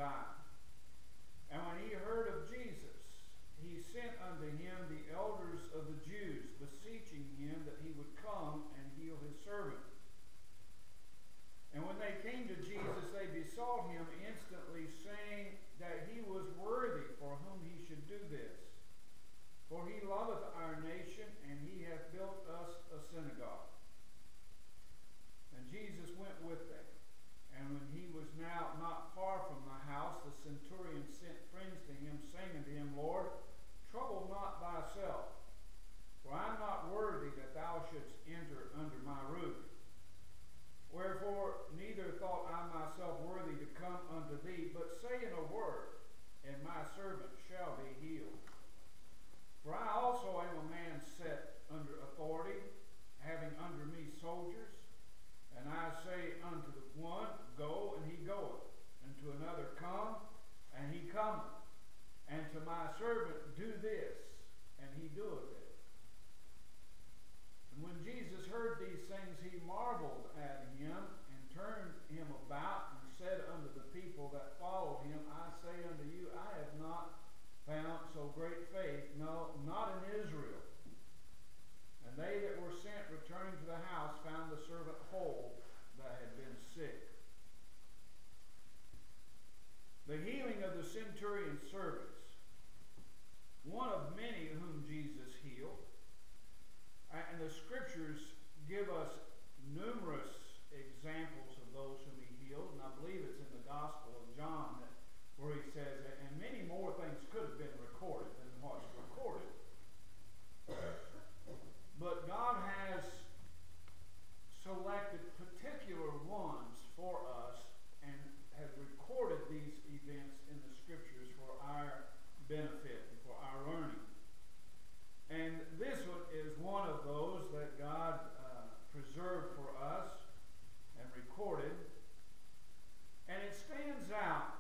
die. And when he heard of Jesus, he sent unto him the elders of the Jews, beseeching him that he would come and heal his servant. And when they came to Jesus, they besought him instantly, saying that he was worthy for whom he should do this. For he loveth our nation, and he hath built us a synagogue. And Jesus went with them. And when he was now not far from the house, the centurion sent friends to him, saying unto him, Lord, trouble not thyself, for I am not worthy that thou shouldst enter under my roof. Wherefore neither thought I myself worthy to come unto thee, but say in a word, and my servant shall be healed. For I also am a man set under authority, having under me soldiers. And I say unto the one, Go, and he goeth, and to another, Come, and he cometh, and to my servant, Do this, and he doeth it. And when Jesus heard these things, he marveled at him, and turned him about, and said unto the people that followed him, I say unto you, I have not found so great faith, no, not in Israel. And they that were sent, returning to the house, found the servant whole that had been sick. The healing of the centurion's servants, one of many whom Jesus healed. And the scriptures give us numerous examples of those whom he healed. And I believe it's in the Gospel of John where he says, and many more things could have been recorded than what's recorded. But God has selected particular ones for us and has recorded these events in the scriptures for our benefit and for our learning. And this one is one of those that God preserved for us and recorded. And it stands out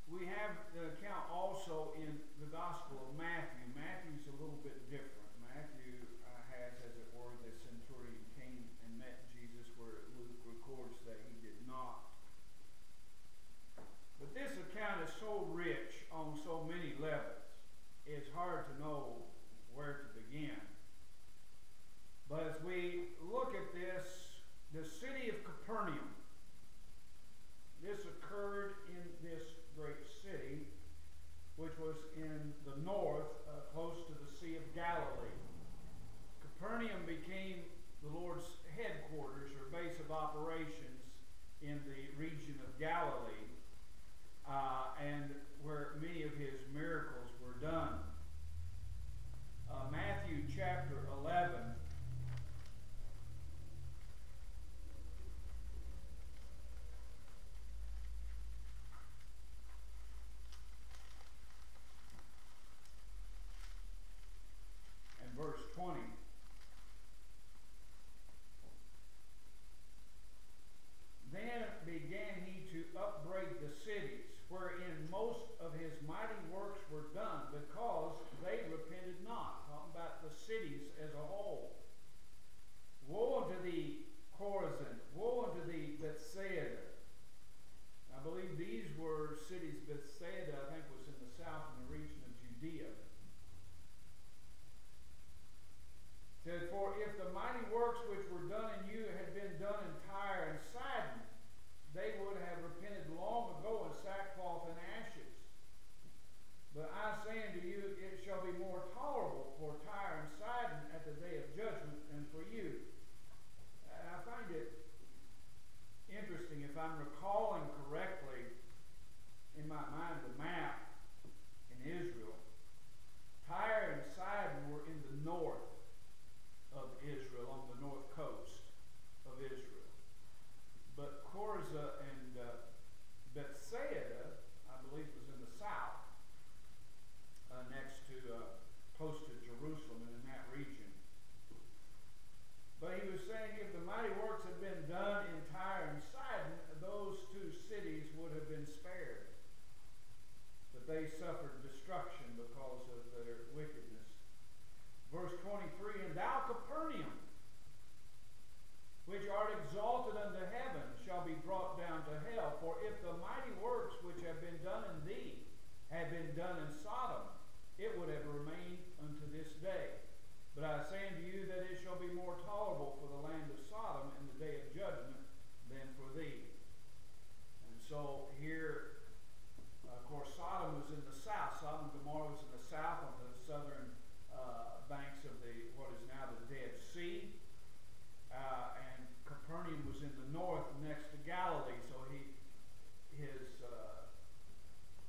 we have the account also in the Gospel of Matthew. Matthew's a little bit different. Matthew has, as it were, the centurion came and met Jesus, where Luke records that he did not. But this account is so rich on so many levels, it's hard to know where to begin. But as we look at this, the city of Capernaum, this occurred in this great city, which was in the north, close to the Sea of Galilee. Capernaum became the Lord's headquarters or base of operations in the region of Galilee, and where many of his miracles were done. Matthew chapter 11. And verse 20. Then began he to upbraid the cities, wherein most of his mighty works were done, because they repented not. Talking about the cities as a whole. exalted unto heaven shall be brought down to hell. For if the mighty works which have been done in thee had been done in Sodom, it would have remained unto this day. But I say unto you that it shall be more tolerable for the land of Sodom in the day of judgment than for thee. And so here, of course, Sodom was in the south. Sodom and Gomorrah was in the south on the southern banks of what is now the Dead Sea. And Capernaum was in the north next to Galilee. So his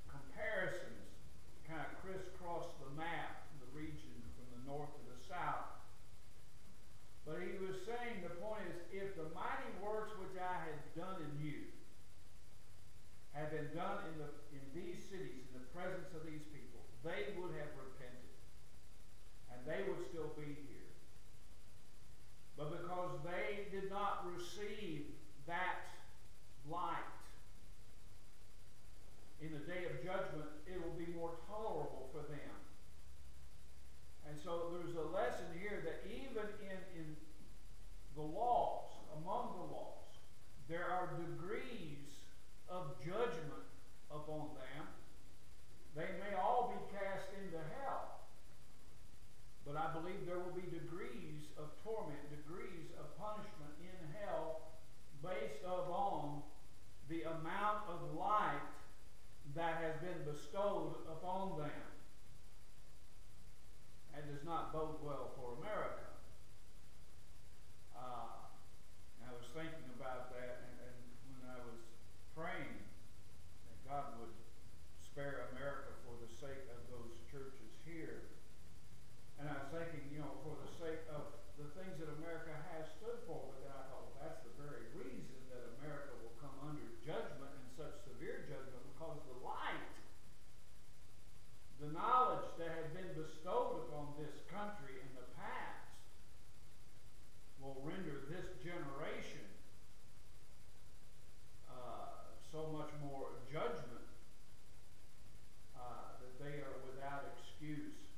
comparisons kind of crisscrossed the map, the region from the north to the south. But he was saying, the point is, if the mighty works which I had done in you had been done in these cities, in the presence of these people, they would have repented. And they would still be here. But because they did not receive that light, in the day of judgment, it will be more tolerable for them. And so there's a lesson here that even in the laws, among the laws, there are degrees of judgment upon them. They may all be cast into hell. But I believe there will be degrees of torment, degrees of punishment in hell based upon the amount of light that has been bestowed upon them. That does not bode well for America. I was thinking about that, and when I was praying that God would spare America for the sake of those churches here. And I was thinking, for the sake of the things that America has stood for, but then I thought, well, that's the very reason that America will come under judgment, and such severe judgment, because the light, the knowledge that had been bestowed upon this country in the past will render this generation so much more judgment that they are without excuse.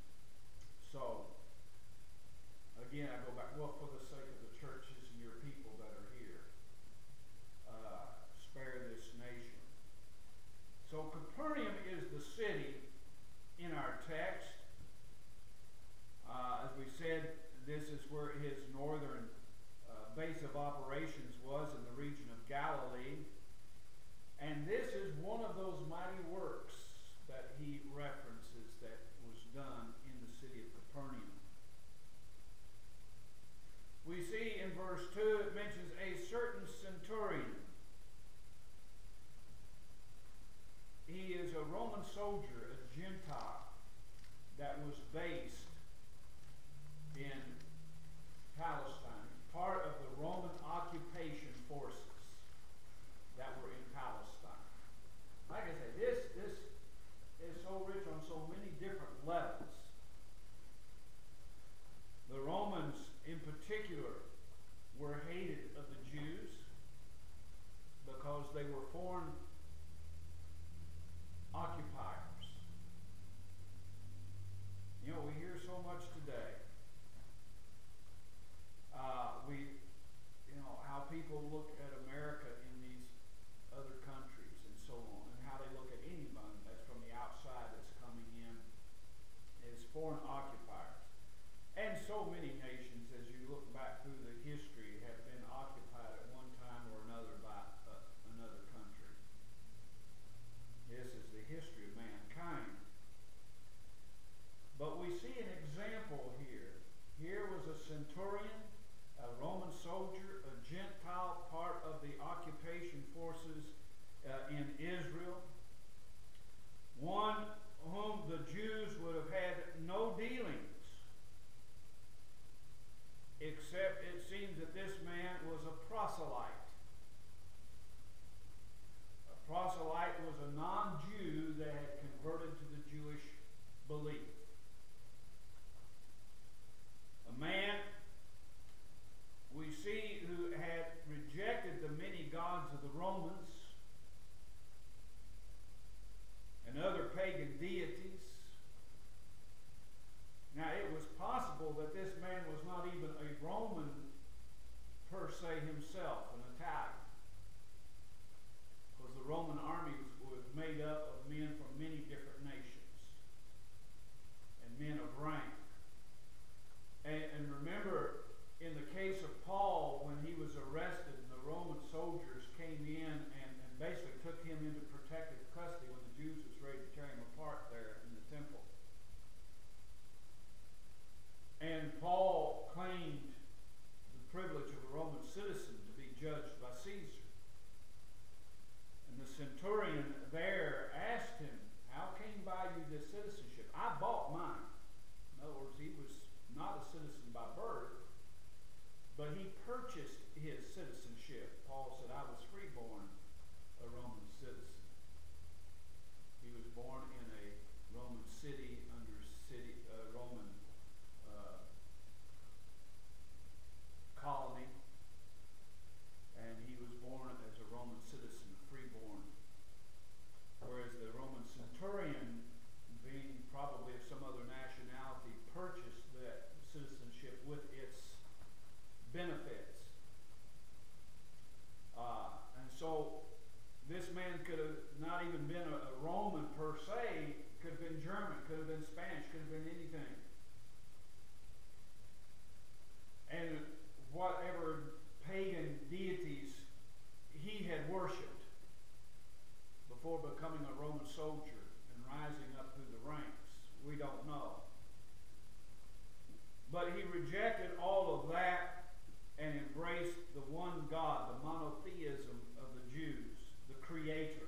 So, again, I go back, well, for the sake of the churches and your people that are here, spare this nation. So, Capernaum is the city in our text. As we said, this is where his northern base of operations was, in the region of Galilee. And this is one of those mighty works that he references that was done in the city of Capernaum. We see in verse 2, it mentions a certain centurion. He is a Roman soldier, a Gentile, that was based in Palestine, part of the Roman occupation forces that were in Palestine. Like I say, this is so rich on so many different levels. The Romans, in particular, were hated of the Jews because they were foreign occupiers. We hear so much today. How people look at America in these other countries and so on, and how they look at anyone that's from the outside that's coming in as foreign occupiers. And so many nations, as you look back through the history, have been occupied at one time or another by another country. This is the history of mankind. But we see an example here. Here was a centurion, a Roman soldier, a Gentile, part of the occupation forces in Israel. One whom the Jews would have had no dealings, except it seems that this man was a proselyte. A proselyte was a non-Jew that had converted to the Jewish belief. A man, we see, who had rejected the many gods of the Romans and other pagan deities. Now, it was possible that this man was not even a Roman per se himself, an judged by Caesar. And the centurion there asked him, how came by you this citizenship? I bought mine. In other words, he was not a citizen by birth, but he purchased his citizenship. Paul said, I was freeborn a Roman citizen. He was born in a Roman city under Roman colony, and he was born as a Roman citizen, freeborn. Whereas the Roman centurion, being probably of some other nationality, purchased that citizenship with its benefits. And so this man could have not even been a Roman per se, could have been German, could have been Spanish, could have been anything. And whatever pagan deities he had worshipped before becoming a Roman soldier and rising up through the ranks, we don't know. But he rejected all of that and embraced the one God, the monotheism of the Jews, the Creator,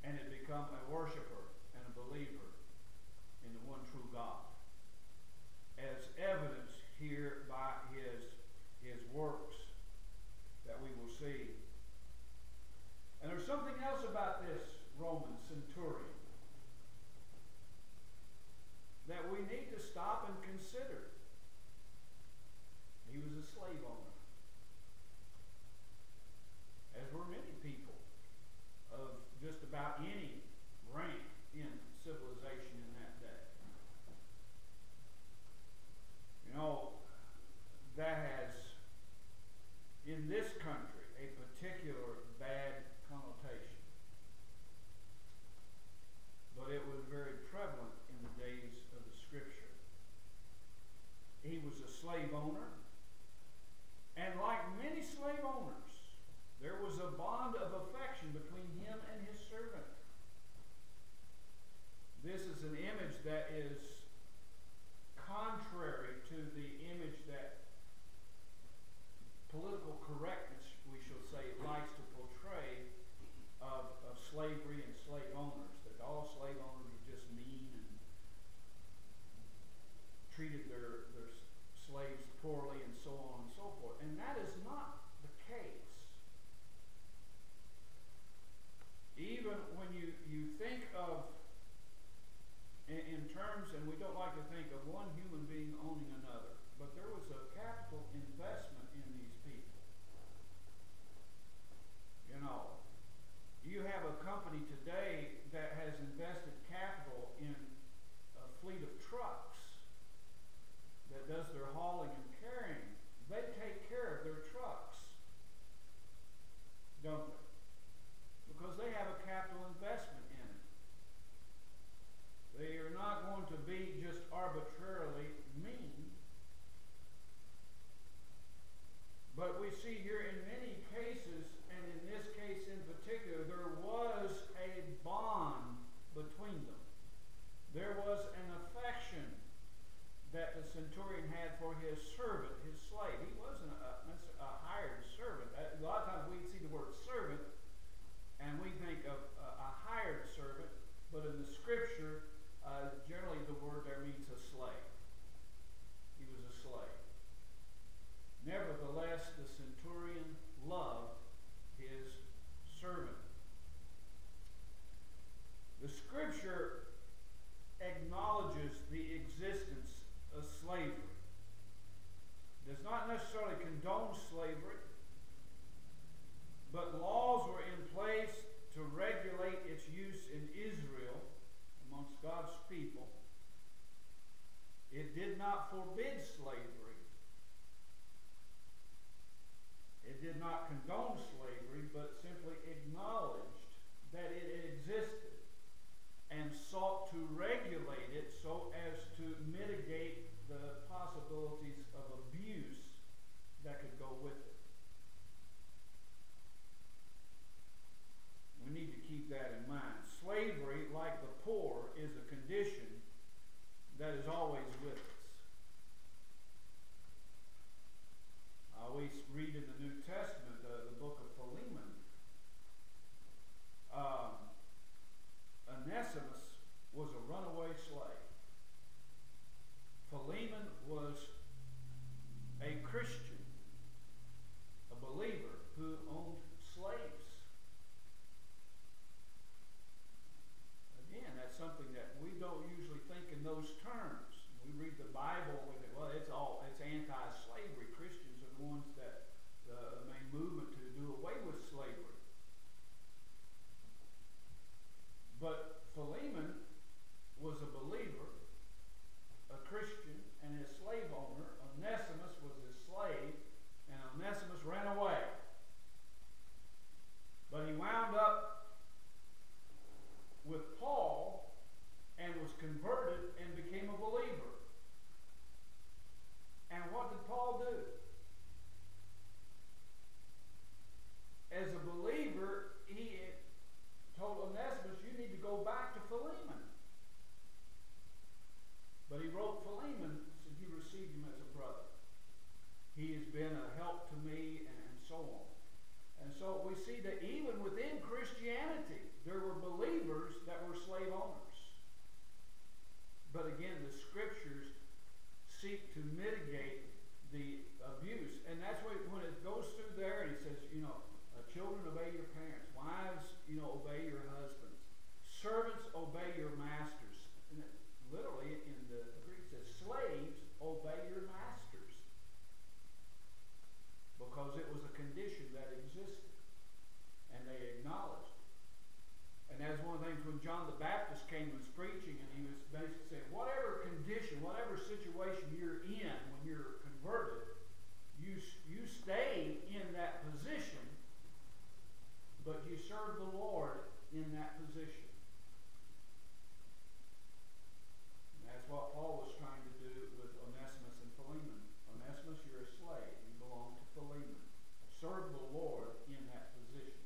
and had become a worshiper and a believer in the one true God, as evidenced here by his works that we will see. And there's something else about this Roman centurion that we need to stop and consider. He was a slave owner, as were many people of just about any rank in civilization in that day. You know, that has, in this country, a particular bad connotation. But it was very prevalent in the days of the Scripture. He was a slave owner, and like many slave owners, there was a bond of affection between him and his servant. This is an image that is contrary to the image that political correctness, we shall say, likes to portray of slavery and slave owners, that all slave owners are just mean and treated their slaves poorly and so on and so forth. And that is not the case. Even when you think of, in terms, and we don't like to think of one human being owning another, but there was a capital investment in these people. You know, you have a company today that has invested capital in a fleet of trucks that does their hauling and carrying. They take care of their trucks, don't they? Because they have a capital investment in it. They are not going to be just arbitrarily mean. But we see here in many cases, and in this case in particular, there was a bond between them. There was an affection that the centurion had for his servant, his slave. He wasn't a hired servant. A lot of times we see the word servant, and we think of a hired servant, but in the Scripture, generally the word there means a slave. He was a slave. Nevertheless, the centurion loved his servant. The Scripture acknowledges the existence of slavery. It does not necessarily condone slavery, but laws were in place to regulate its use in Israel amongst God's people. It did not forbid slavery. It did not condone slavery, but simply acknowledged that it existed and sought to regulate it so as to mitigate the possibilities of abuse that could go with it. We need to keep that in mind. Slavery, like the poor, is a condition that is always with us. We read in the New Testament, the book of Philemon. Onesimus was a runaway slave. Philemon was a Christian, a believer who owned slaves. Again, that's something that we don't usually think in those terms. We read the Bible, we think, well, it's anti-slavery. Christians are the ones that the main movement to do away with slavery. But Philemon was a believer, a Christian, and his slave owner. Onesimus was his slave, and Onesimus ran away. But he wound up with Paul and was converted and became a believer. And what did Paul do? As a believer, he told Onesimus, you need to go back to Philemon. But he wrote Philemon, said he received him as a brother. He has been a help to me, and so on. And so we see that even within Christianity, there were believers that were slave owners. But again, the scriptures seek to mitigate the abuse. And that's why when it goes through there, and it says, children, obey your parents. Wives, obey your husbands. Servants, obey your masters. And literally, in the Greek, it says, slaves, obey your masters. Because it was a condition that existed. And they acknowledged it. And that's one of the things when John the Baptist came and was preaching, and he was basically saying, whatever condition, whatever situation you're in when you're converted, you stay in that position, but you serve the Lord in that position. And that's what Paul was trying to do with Onesimus and Philemon. Onesimus, you're a slave. You belong to Philemon. Serve the Lord in that position.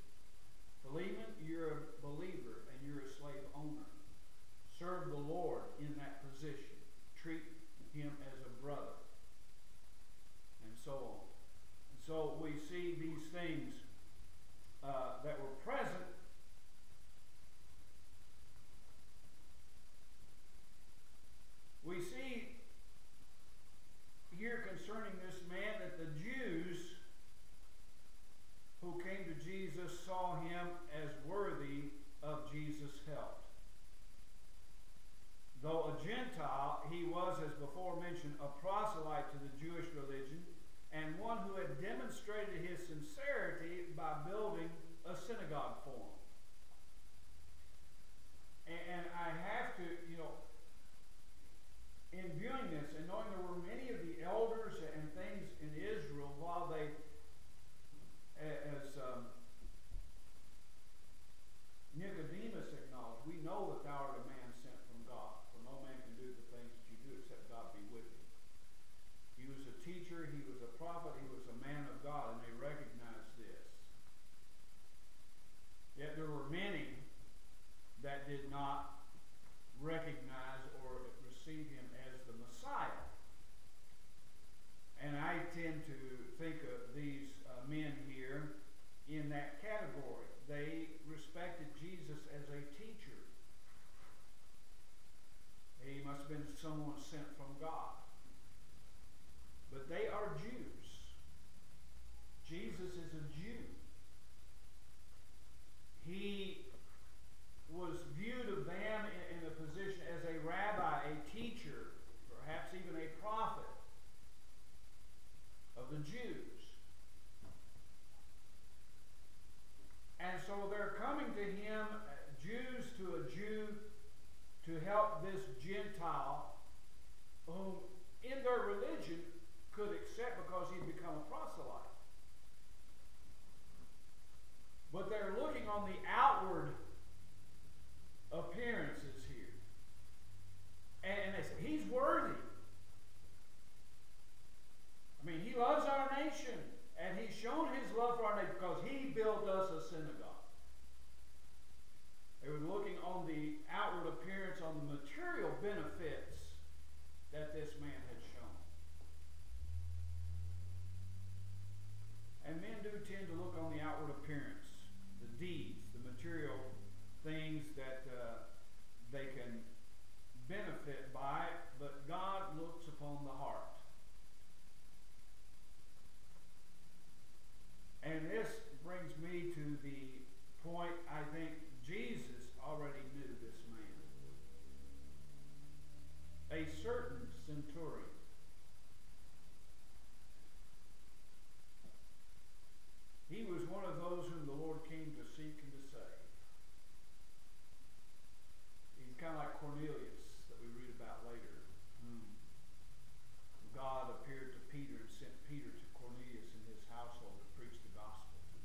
Philemon, you're a believer and you're a slave owner. Serve the Lord in that position. Treat him as a brother. And so on. And so we see these things that were present. We see here concerning this man that the Jews who came to Jesus saw him as worthy of Jesus' help. Though a Gentile, he was, as before mentioned, a proselyte to the Jewish religion, and one who had demonstrated his sincerity by building a synagogue for him. And I have to, in viewing this and knowing there were many of the elders and things in Israel, while they, as Nicodemus acknowledged, we know that thou art a man sent from God, for no man can do the things that you do except God be with you. He was a teacher, he was a prophet, he was a man of God, and they recognized this. Yet there were many that did not recognize or receive him as the Messiah. And I tend to think of these men here in that category. They respected Jesus as a teacher. He must have been someone sent from God. But they are Jews. Jesus is a Jew. He was viewed of them in a position as a rabbi, a teacher, perhaps even a prophet of the Jews. And so they're coming to him, Jews to a Jew, to help this Gentile whom in their religion could accept because he'd become a proselyte. But they're looking on the outward appearances here. And they say, he's worthy. I mean, he loves our nation. And he's shown his love for our nation because he built us a synagogue. They were looking on the outward appearance, on the material benefits that this man had shown. tend to look on the outward appearance, the deeds, the material things that they can benefit by, but God looks upon the heart. And this brings me to the point, I think Jesus already knew this man. A certain centurion. He was one of those whom the Lord came to seek and to save. He's kind of like Cornelius that we read about later, whom God appeared to Peter and sent Peter to Cornelius in his household to preach the gospel to.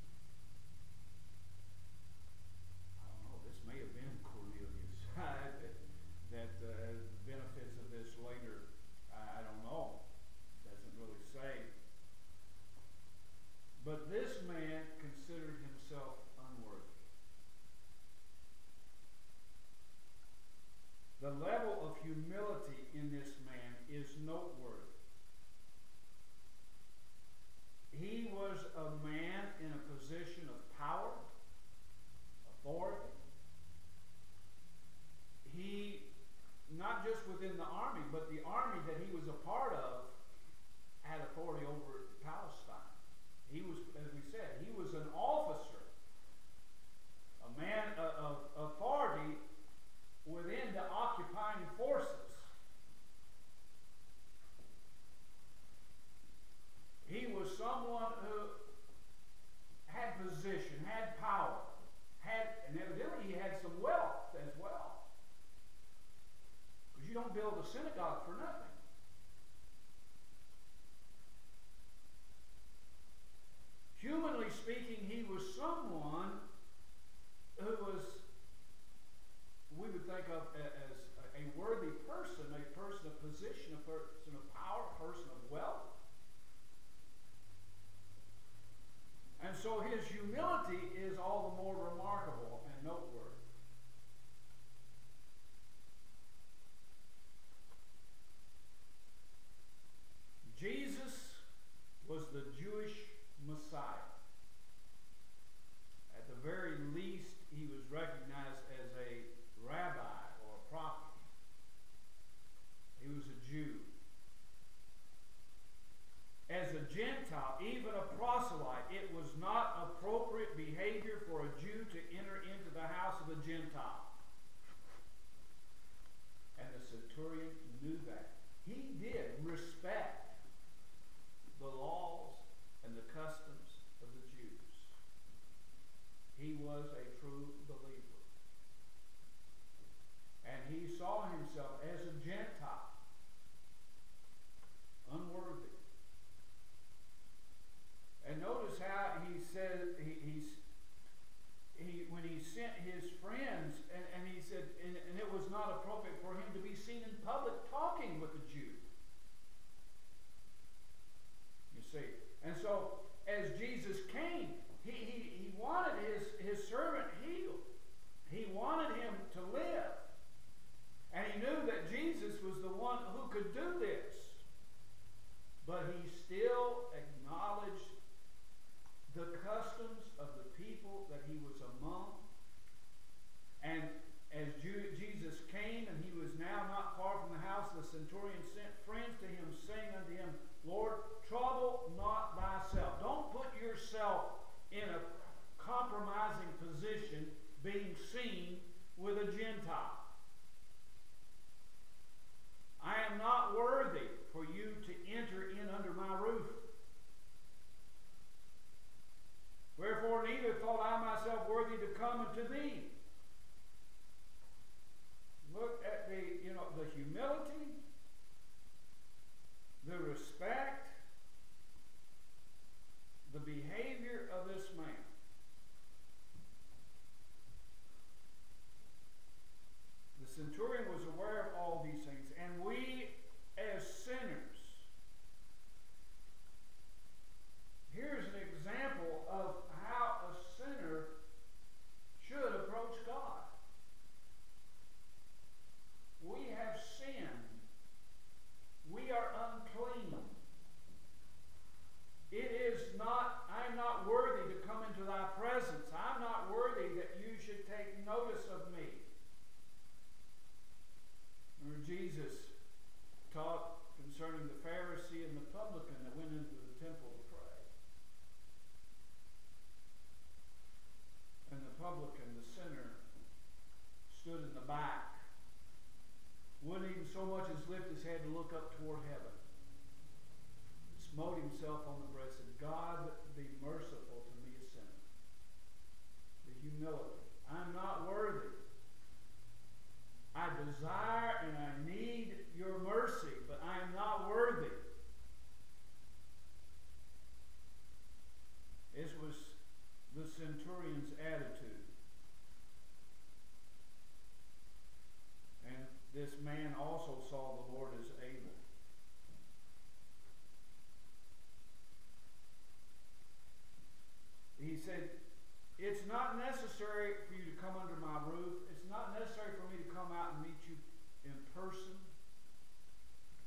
I don't know, this may have been Cornelius. that benefits of this later, I don't know. Doesn't really say. But this man considered himself unworthy. The level of humility in this man is noteworthy. He was a man in a position of power, authority. He, not just within the army, but the army that he was a part of had authority over Palestine. He was, as we said, he was an officer, a man of authority within the occupying forces. He was someone who had position, had power, and evidently he had some wealth as well. Because you don't build a synagogue for nothing. Humanly speaking, he was someone who was, we would think of as a worthy person, a person of position, a person of power, a person of wealth. And so his humility is all the more remarkable and noteworthy. Jesus was the Jewish Messiah. At the very least, he was recognized as a rabbi or a prophet. He was a Jew. As a Gentile, even a proselyte, it was not appropriate behavior for a Jew to enter into the house of a Gentile. And the centurion knew that. He did respect the laws and the customs of the Jews. He was a true believer. And he saw himself as a Gentile, unworthy. And notice how he said, when he sent his friends, and he said, and it was not appropriate for him to be seen in public talking with a Jew. You see. And so, as Jesus came, he wanted his servant healed. He wanted him to live. And he knew that Jesus was the one who could do this. But he still acknowledged the customs of the people that he was among. And as Jesus came, and he was now not far from the house, the centurion sent friends to him, saying unto him, Lord, trouble not thyself. Don't put yourself in a compromising position being seen with a Gentile. I am not worthy for you to enter in under my roof. Wherefore neither thought I myself worthy to come unto thee. Look at the humility, the respect, the behavior of this man. The centurion was aware of all these things, and we as sinners, here's an example of how a sinner should approach centurion's attitude. And this man also saw the Lord as able. He said, it's not necessary for you to come under my roof. It's not necessary for me to come out and meet you in person.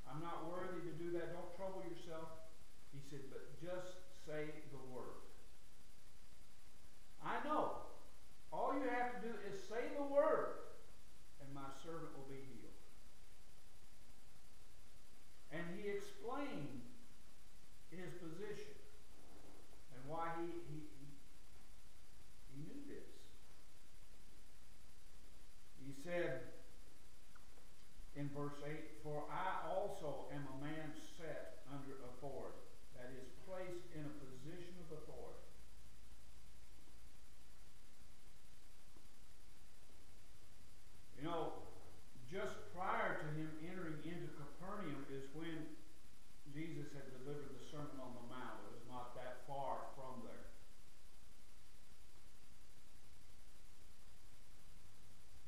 I'm not worthy to do that. Don't trouble yourself. He said, but just say the word. I know. All you have to do is say the word, and my servant will be healed. And he explained his position and why he knew this. He said in verse 8, for I also am a man set under authority, that is, placed in a position of authority. You know, just prior to him entering into Capernaum is when Jesus had delivered the Sermon on the Mount. It was not that far from there.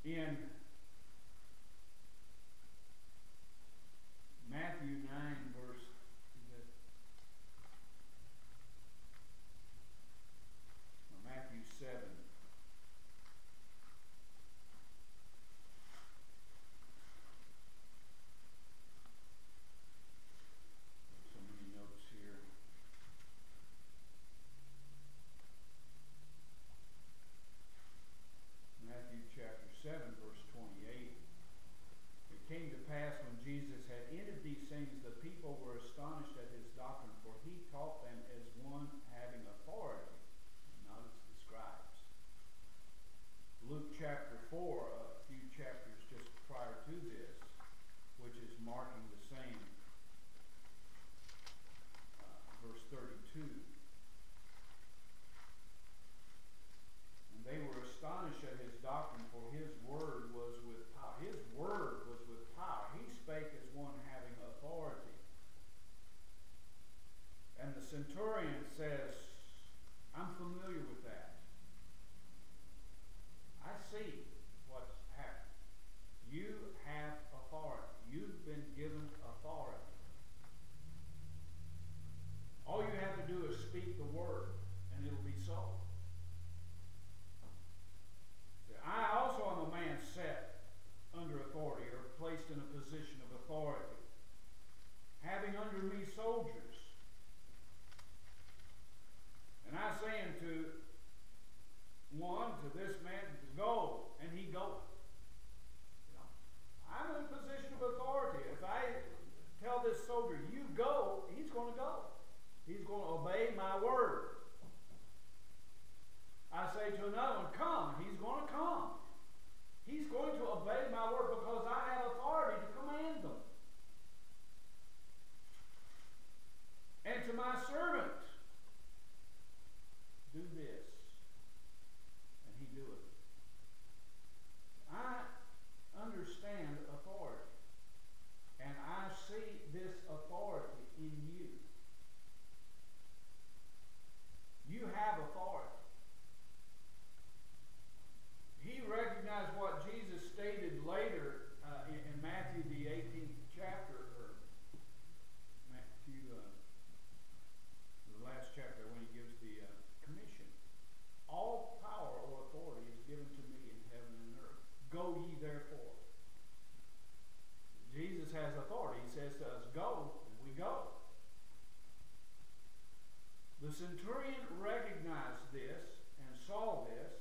In Matthew 9, verse, Matthew 7. So many notes here. Matthew chapter 7, verse 28. It came to pass when Jesus had ended these things, the people were astonished at his doctrine, for he taught them as one having authority. Notice the scribes. Luke chapter 4, a few chapters just prior to this, which is marking the same, verse 32. And they were astonished at his doctrine, for his word was with power. His word was with power. He spake as one having authority. And the centurion says, I'm familiar with that. I see what's happened. You have authority. You've been given authority. All you have to do is speak the word, and it'll be so. I also am a man set under authority, or placed in a position of authority, having under me soldiers. And I say unto one, to this man, go, and he goeth. You know, I'm in a position of authority. If I tell this soldier, you go, he's going to go. He's going to obey my word. I say to another one, come, he's going to come. He's going to obey my word because I have authority to command them. And to my servant, do this, and he doeth. I understand authority, and I see this authority in you. You have authority. He recognized what Jesus stated later in Matthew the 18th chapter, or Matthew the last chapter, when he gives the commission. All power or authority is given to me in heaven and earth. Go ye therefore. Jesus has authority. He says to us, go, and we go. The centurion recognized this and saw this.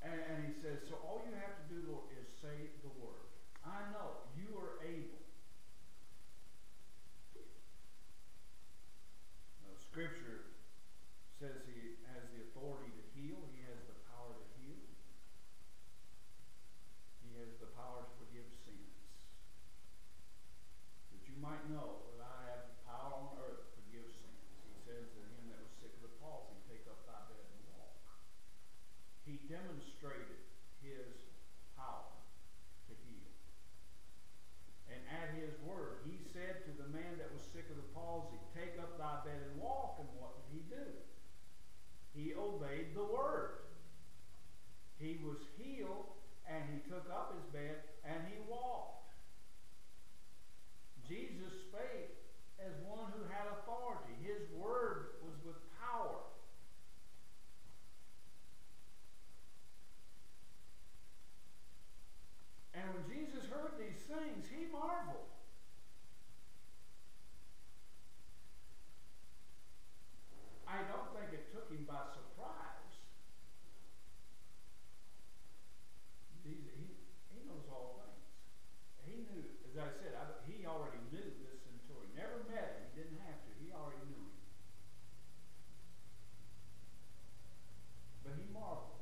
And he says, so all you have to do, Lord, is say the word. I know you are able. Now, Scripture says he has the authority to heal. He has the power to heal. He has the power to forgive sins. That you might know that I have the power on earth to forgive sins. He he obeyed the word. He was healed, and he took up his bed, and he walked. Jesus spake as one who had authority. His word was with power. And when Jesus heard these things, he marveled. I don't think it took him by surprise. He knows all things. He knew, as I said, he already knew this centurion. Never met him. He didn't have to. He already knew him. But he marveled.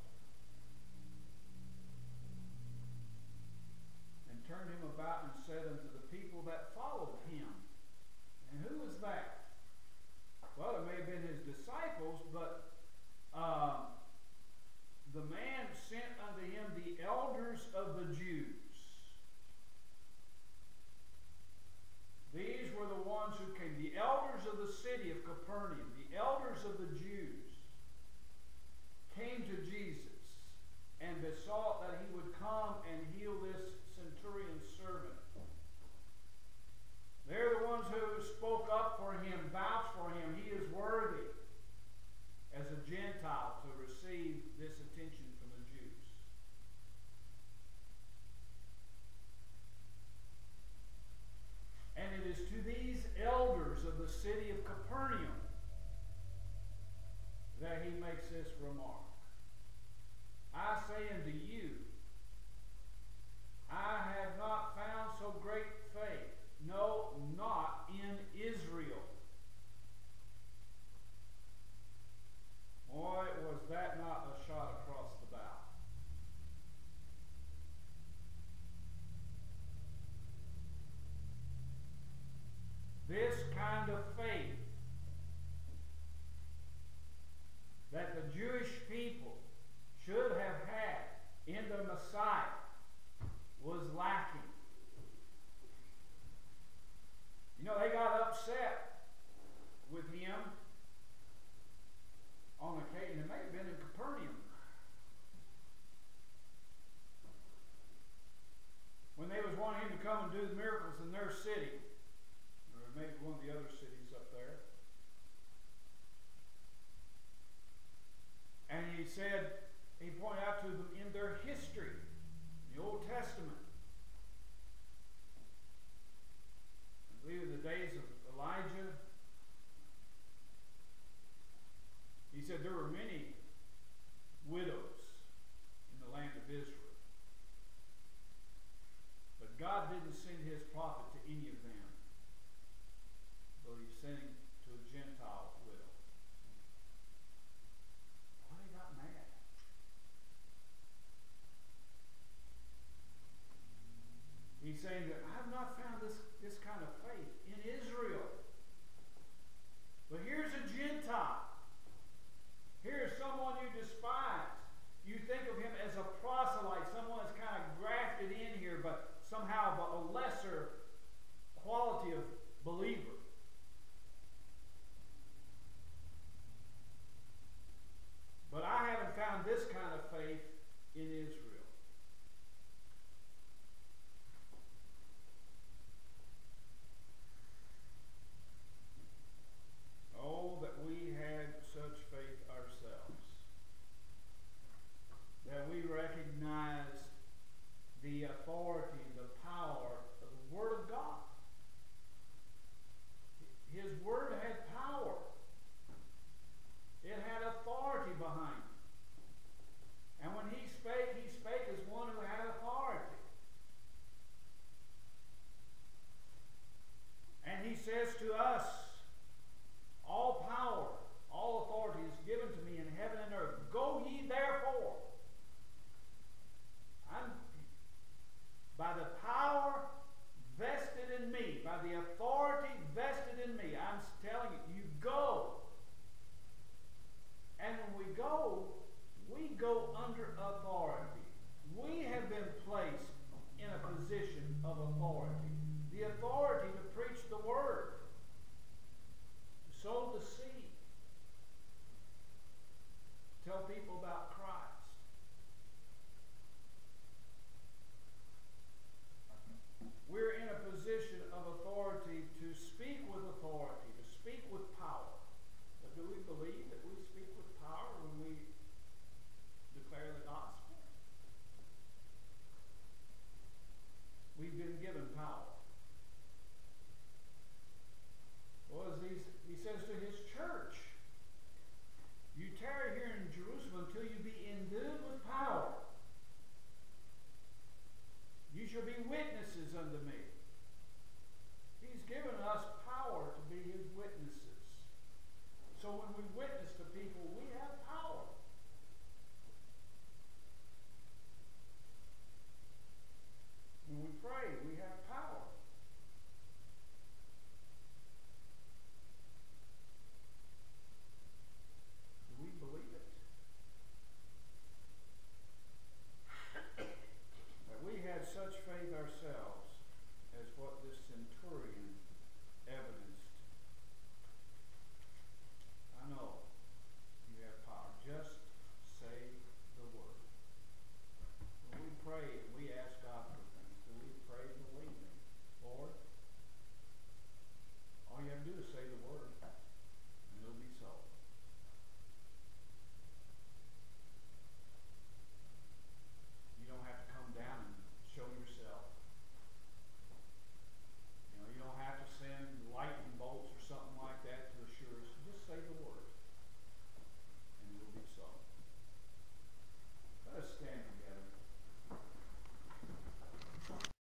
And turned him about and said unto the people that followed him. And who was that? Well, it may have been his disciples, but the man sent unto him the elders of the Jews. These were the ones who came, the elders of the city of Capernaum, the elders of the Jews, came to Jesus and besought that he would come and heal this centurion's servant. They're the ones who spoke up for him, vouched for him. He is worthy as a Gentile to receive this attention from the Jews. And it is to these elders of the city of Capernaum that he makes this remark. I say unto you, I have not found so great faith, no, not in Israel. Boy, was that not a shot across the bow. This kind of faith that the Jewish people should have had in the Messiah was lacking. You know, they got upset with him on occasion. It may have been in Capernaum. When they was wanting him to come and do the miracles in their city, or maybe one of the other cities up there. And he said, he pointed out to them in their history, the Old Testament. I believe in the days of Elijah, he said there were many widows in the land of Israel. But God didn't send his prophet to any of them, though he sent him to a Gentile widow. Well, they got mad. He's saying that I have not found this kind of faith in Israel. But here's a Gentile. Here's someone you despise. You think of him as a proselyte, someone that's kind of grafted in here, but somehow a lesser quality of believer. But I haven't found this kind of faith in Israel. Oh, that we had such faith ourselves. That we recognized the authority, the power of the Word of God. His Word had power. It had authority behind it. And when he spake as one who had authority. And he says to us, all power, all authority is given to me in heaven and earth. Go ye therefore. By the power vested in me, by the authority vested in me, I'm telling you, you go. And when we go under authority. We have been placed in a position of authority.